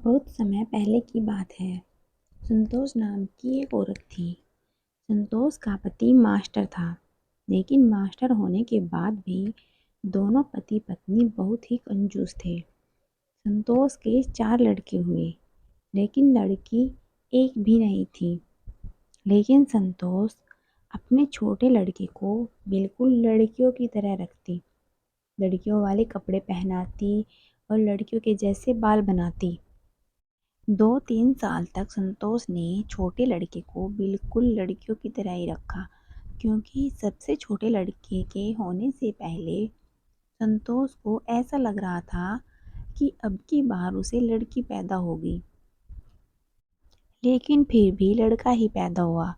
बहुत समय पहले की बात है। संतोष नाम की एक औरत थी। संतोष का पति मास्टर था, लेकिन मास्टर होने के बाद भी दोनों पति पत्नी बहुत ही कंजूस थे। संतोष के 4 लड़के हुए, लेकिन लड़की एक भी नहीं थी। लेकिन संतोष अपने छोटे लड़के को बिल्कुल लड़कियों की तरह रखती, लड़कियों वाले कपड़े पहनाती और लड़कियों के जैसे बाल बनाती। 2-3 साल तक संतोष ने छोटे लड़के को बिल्कुल लड़कियों की तरह ही रखा, क्योंकि सबसे छोटे लड़के के होने से पहले संतोष को ऐसा लग रहा था कि अब की बार उसे लड़की पैदा होगी। लेकिन फिर भी लड़का ही पैदा हुआ,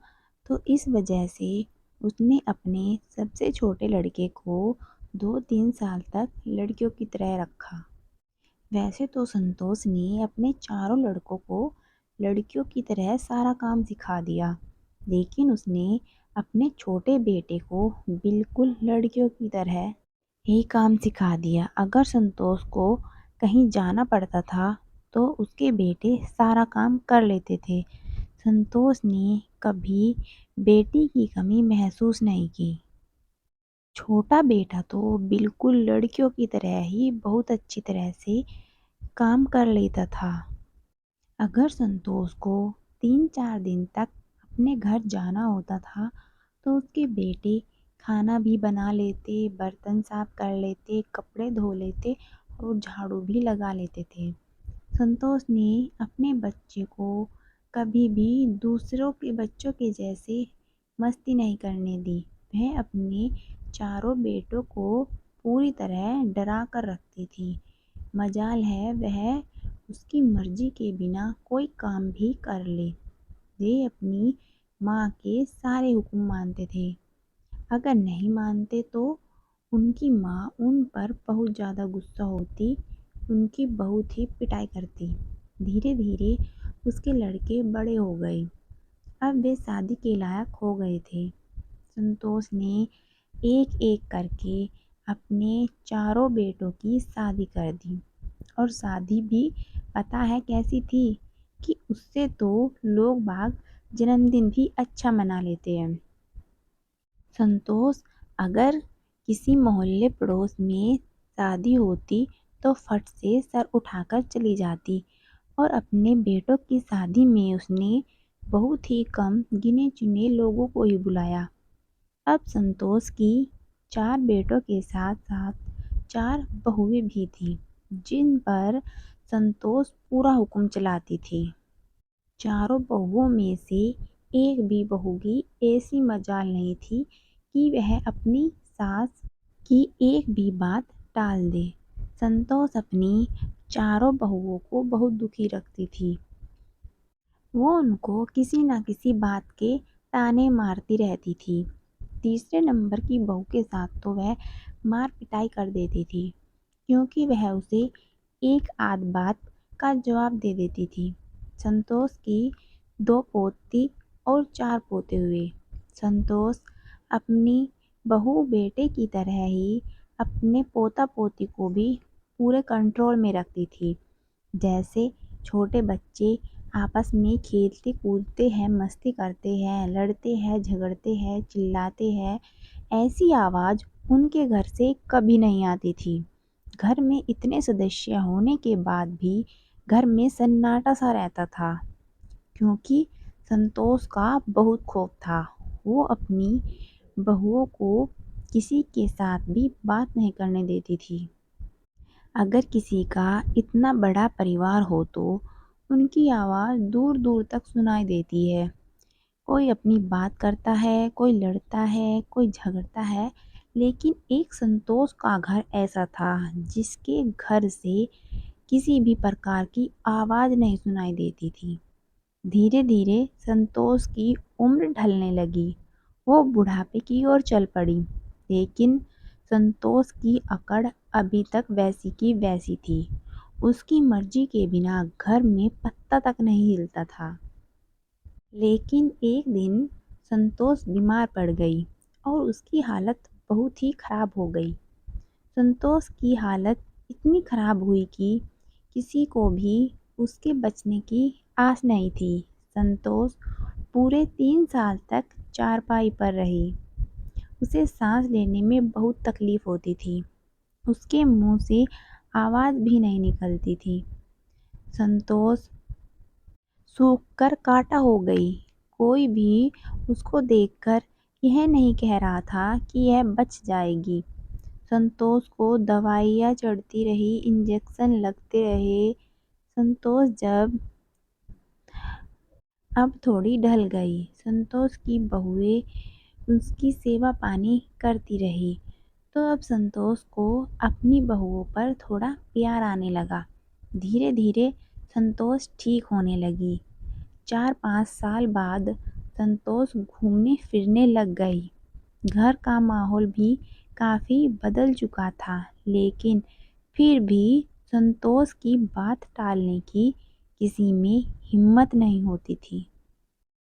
तो इस वजह से उसने अपने सबसे छोटे लड़के को 2-3 साल तक लड़कियों की तरह रखा। वैसे तो संतोष ने अपने चारों लड़कों को लड़कियों की तरह सारा काम सिखा दिया, लेकिन उसने अपने छोटे बेटे को बिल्कुल लड़कियों की तरह ही काम सिखा दिया। अगर संतोष को कहीं जाना पड़ता था तो उसके बेटे सारा काम कर लेते थे। संतोष ने कभी बेटी की कमी महसूस नहीं की। छोटा बेटा तो बिल्कुल लड़कियों की तरह ही बहुत अच्छी तरह से काम कर लेता था। अगर संतोष को 3-4 दिन तक अपने घर जाना होता था तो उसके बेटे खाना भी बना लेते, बर्तन साफ कर लेते, कपड़े धो लेते और झाड़ू भी लगा लेते थे। संतोष ने अपने बच्चे को कभी भी दूसरों के बच्चों के जैसे मस्ती नहीं करने दी। वह अपने चारों बेटों को पूरी तरह डरा कर रखती थी। मजाल है वह उसकी मर्जी के बिना कोई काम भी कर ले। वे अपनी माँ के सारे हुक्म मानते थे। अगर नहीं मानते तो उनकी माँ उन पर बहुत ज़्यादा गुस्सा होती, उनकी बहुत ही पिटाई करती। धीरे धीरे उसके लड़के बड़े हो गए। अब वे शादी के लायक हो गए थे। संतोष ने एक एक करके अपने चारों बेटों की शादी कर दी। और शादी भी पता है कैसी थी कि उससे तो लोग बाग जन्मदिन भी अच्छा मना लेते हैं। संतोष अगर किसी मोहल्ले पड़ोस में शादी होती तो फट से सर उठाकर चली जाती, और अपने बेटों की शादी में उसने बहुत ही कम गिने चुने लोगों को ही बुलाया। अब संतोष की 4 बेटों के साथ साथ 4 बहुएं भी थीं, जिन पर संतोष पूरा हुक्म चलाती थी। चारों बहुओं में से एक भी बहू की ऐसी मजाल नहीं थी कि वह अपनी सास की एक भी बात टाल दे। संतोष अपनी चारों बहुओं को बहुत दुखी रखती थी। वो उनको किसी न किसी बात के ताने मारती रहती थी। तीसरे नंबर की बहू के साथ तो वह मार पिटाई कर देती थी, क्योंकि वह उसे एक आध बात का जवाब दे देती थी। संतोष की 2 पोती और 4 पोते हुए। संतोष अपनी बहू बेटे की तरह ही अपने पोता पोती को भी पूरे कंट्रोल में रखती थी। जैसे छोटे बच्चे आपस में खेलते कूदते हैं, मस्ती करते हैं, लड़ते हैं, झगड़ते हैं, चिल्लाते हैं, ऐसी आवाज़ उनके घर से कभी नहीं आती थी। घर में इतने सदस्य होने के बाद भी घर में सन्नाटा सा रहता था, क्योंकि संतोष का बहुत खौफ था। वो अपनी बहुओं को किसी के साथ भी बात नहीं करने देती थी। अगर किसी का इतना बड़ा परिवार हो तो उनकी आवाज़ दूर दूर तक सुनाई देती है। कोई अपनी बात करता है, कोई लड़ता है, कोई झगड़ता है, लेकिन एक संतोष का घर ऐसा था जिसके घर से किसी भी प्रकार की आवाज़ नहीं सुनाई देती थी। धीरे धीरे संतोष की उम्र ढलने लगी। वो बुढ़ापे की ओर चल पड़ी, लेकिन संतोष की अकड़ अभी तक वैसी की वैसी थी। उसकी मर्जी के बिना घर में पत्ता तक नहीं हिलता था। लेकिन एक दिन संतोष बीमार पड़ गई और उसकी हालत बहुत ही खराब हो गई। संतोष की हालत इतनी खराब हुई कि किसी को भी उसके बचने की आस नहीं थी। संतोष पूरे 3 साल तक चारपाई पर रही। उसे सांस लेने में बहुत तकलीफ होती थी। उसके मुंह से आवाज़ भी नहीं निकलती थी। संतोष सूख कर काटा हो गई। कोई भी उसको देखकर यह नहीं कह रहा था कि यह बच जाएगी। संतोष को दवाइयाँ चढ़ती रही, इंजेक्शन लगते रहे। संतोष जब अब थोड़ी ढल गई, संतोष की बहुएं उसकी सेवा पानी करती रही, तो अब संतोष को अपनी बहुओं पर थोड़ा प्यार आने लगा। धीरे धीरे संतोष ठीक होने लगी। 4-5 साल बाद संतोष घूमने फिरने लग गई। घर का माहौल भी काफ़ी बदल चुका था, लेकिन फिर भी संतोष की बात टालने की किसी में हिम्मत नहीं होती थी।